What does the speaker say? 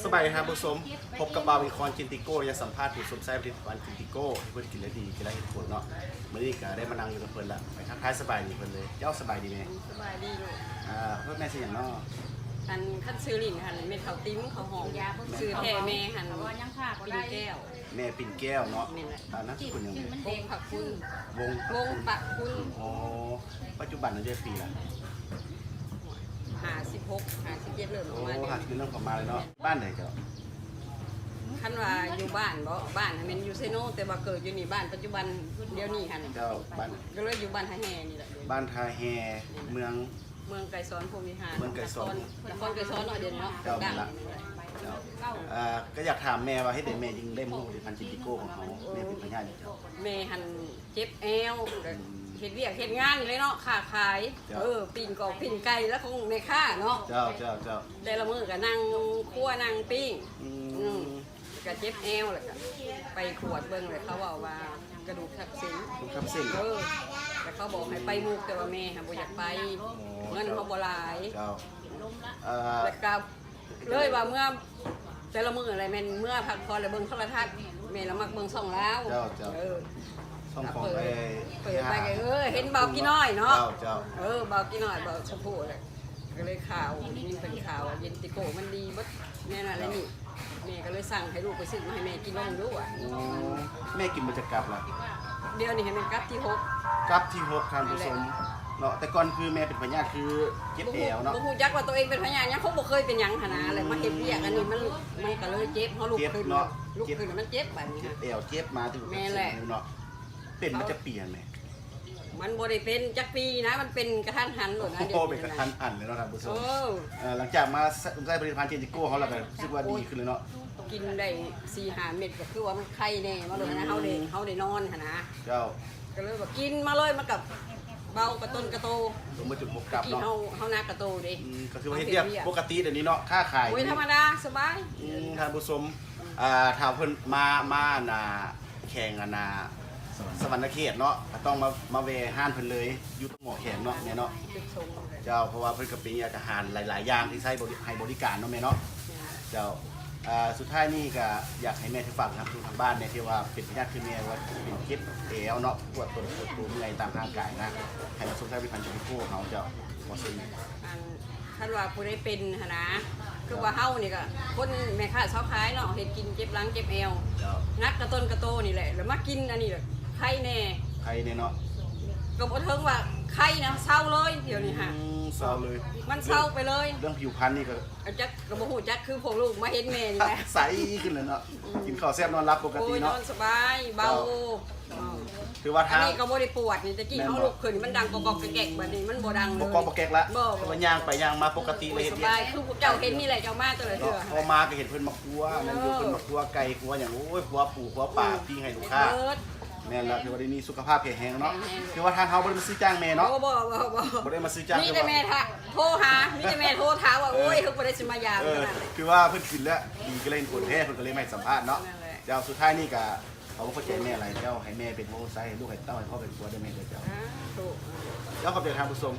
สบายครับผู้ชมพบกับบาวิคอนจินติโก้จะสัมภาษณ์ผู้ชมใช้ผลิตภัณฑ์จินติโก้ที่เพื่อนกินแล้วดีกินแล้วเห็นผลเนาะเมื่อนี้ก็ได้มานั่งอยู่กับเพื่อนละไปทักทายสบายดีเพื่อนเลยเจ้าสบายดีไหม สบายดีลูก เพื่อนแม่สิอย่างเนาะ อันขั้นซื้อลินหันเม็ดข้าวติ้มข้าวหอมซื้อแท่แม่หัน ว่ายังผ่าก็ ปิ่ ได้ นแก้ว แม่ปิ่นแก้วเนาะ นี่แหละ นักคุณยังไง วงผักคุณ วง วงปะคุณ อ๋อปัจจุบันนั่นเดือนปีละ 56 57เริ่ม โอ้ มา หักคือเรื่องประมาณเลยเนาะบ้านไหนเจ้า ขั้นว่าอยู่บ้านบ่บ้านให้มันอยู่เซโนแต่ว่าเกิดอยู่นี่บ้านปัจจุบันเดี๋ยวนี้หัน เจ้าบ้าน ก็เลยอยู่บ้านท่าแห่นี่แหละ บ้านทาแฮเมือง เมืองไกรสอนพรหมวิหาร เมืองไกรสอน นครไกรสอนหน่อยเดียวเนาะ เจ้า ดัง ละ เจ้าก็อยากถามแม่ว่าให้เด็กแม่ยิงได้มูผลิตภัณฑ์จินติโก้ของเขาแม่เป็นพญาติเจ้า แม่หันเจ็บแอวเฮ็ดเวียกเฮ็ดงานนี่เลยเนาะค้าขาย จ้ะ ปิ้งกอกปิ้งไก่แล้วคงในค่าเนาะ เจ้า แต่ละมื้อก็นั่งคั่วนั่งปิ้ง อืม ก็เจ็บแอวแล้วก็ไปขวดเบิ่งเลยเขาบอกว่ากระดูกทับเส้น ทุกคำสิ่ง แต่เขาบอกให้ไปมุกแต่ว่าแม่บ่อยากไปเงินเขาบ่หลาย เจ้า แล้วก็เลยว่าเมื่อแต่ละมื้ออะไรแม่นเมื่อพักผ่อนแล้วเบิ่งโทรทัศน์แม่ละมักเบิ่งช่องลาว ช่องของ เปิด ไอ้ เปิดไปก็เห็นเบากี่น้อยเนาะ เจ้า เบากี่น้อยเบาชมพูเลยก็เลยข่าวนี่เป็นข่าวเย็นติโกมันดีบัดแน่นอนแล้วนี่แม่ก็เลยสั่งให้ลูกไปซื้อมาให้แม่กินลองดูอ่ะ แม่กินมาจากกลับละ เดี๋ยวนี้ให้มันกลับที่6 กลับที่6ท่านผู้ชมเนาะแต่ก่อนคือแม่เป็นพญาติคือเจ็บแอวเนาะ บ่ฮู้จักว่าตัวเองเป็นพญายังเขาบ่เคยเป็นหยังหั่นนะเลยมาเฮ็ดเวียกอันนี้มันก็เลยเจ็บเฮาลุกขึ้นลุกขึ้นมันเจ็บบัดนี้ เจ็บแอวเจ็บมาถึง แม่แหละ เนาะเป็นมันจะเปลี่ยนไหม มันบ่ได้เป็นจักปีนะมันเป็นกระทันหันโดดนะ โอ้เป็นกระทันหันเลยเนาะท่านผู้ชม หลังจากมาใช้ผลิตภัณฑ์เจนจิโก้เขาแล้วก็รู้สึกว่าดีขึ้นเลยเนาะ กินได้4-5 เม็ดก็คือว่ามันไข้แน่มาเลยนะเฮาได้นอนหั่นนะ เจ้า ก็เลยว่ากินมาเลยมากับเบากระต้นกระโต ลงมาจุดพบกับ กิน เนาะ เฮานักกระโตดิ ก็คือว่าเรียบปกติเดี๋ยวนี้เนาะค่าขาย โอ้ยธรรมดาสบาย ท่านผู้ชมถ้าเพิ่นมาแข่งสวรรณเขตเนาะก็ต้องมาเวห้านเพิ่นเลยอยู่ตรงหมอแขนเนาะแม่เนาะ จุดชงเลย เจ้าเพราะว่าเพิ่นก็เป็นอาหารหลายๆอย่างที่ใช้ให้บริการเนาะแม่เนาะเจ้าสุดท้ายนี่ก็อยากให้แม่ที่ฟังครับทุกทางบ้านเนี่ยที่ว่าเป็นพยาธิคือแม่ว่าเป็นคิดเอวเนาะปวดตัวเมื่อยตามร่างกายนะให้มาชมใช้ผลิตภัณฑ์จิโก้เขาเจ้าบ่ซื้อ ท่านว่าผู้ได้เป็นหั่นนะคือว่าเฮานี่ก็คนแม่ค้าเช้าขายเนาะเฮ็ดกินเจ็บหลังเจ็บเอว เจ้า นักกระต้นกระโตนี่แหละแล้วมากินอันนี้แหละไข้แน่ ใครเนี่ยเนาะ ก็บ่เทิงว่าไข้นะเศร้าเลยเดี๋ยวนี้ฮะ เศร้าเลย มันเศร้าไปเลย เรื่องผิวพรรณนี่ก็ จักก็บ่ฮู้จักคือพวกลูกมาเห็นแม่นี่แหละ ใสขึ้นเลยเนาะกินข้าวแซ่บนอนรับปก โอ้ ติ ยน เนาะ อนสบายเบา คือว่า อัน ทาง นี้ก็บ่ได้ปวดนี่ตะกี้เฮาลุกขึ้นมันดังกอกๆแกกๆบัดนี้มันบ่ดังเล บ ย กบแกกละ บ่ คือว่าย่างไปย่างมาปกติเลย ส เห็น บายคือพวกเจ้าเห็นนี่แหละเจ้ามาตัวละเทื่อ พอมาก็เห็นเพิ่นมาครัวนั่นอยู่เพิ่นมาครัวไก่ครัวอย่างโอ้ยครัวปูครัวป่าปิ้งให้ลูกค้า เบิด แม่นแล้วคือว่าได้มีสุขภาพแข็งแรงเนาะคือว่าทางเฮาบ่ได้มาซื้อจ้างแม่เนาะ บ่ บ่ได้มาซื้อจ้าง มีแต่แม่โทรหามีแต่แม่โทรถามว่าโอ้ยเฮาบ่ได้สิมายามขนาดนั้น คือว่าเพิ่นกินแล้วดีก็เลยเห็นผลแท้เพิ่นก็เลยมาให้สัมภาษณ์เนาะ นั่นแหละ เจ้าสุดท้ายนี่ก็เขาบ่เข้าใจแม่อะไรเจ้าให้แม่เป็นโฮสต์ให้ลูกให้เต้าให้พ่อเป็นครัวได้แม่เด้อเจ้า ถูก เจ้าขอบใจทางผู้ชม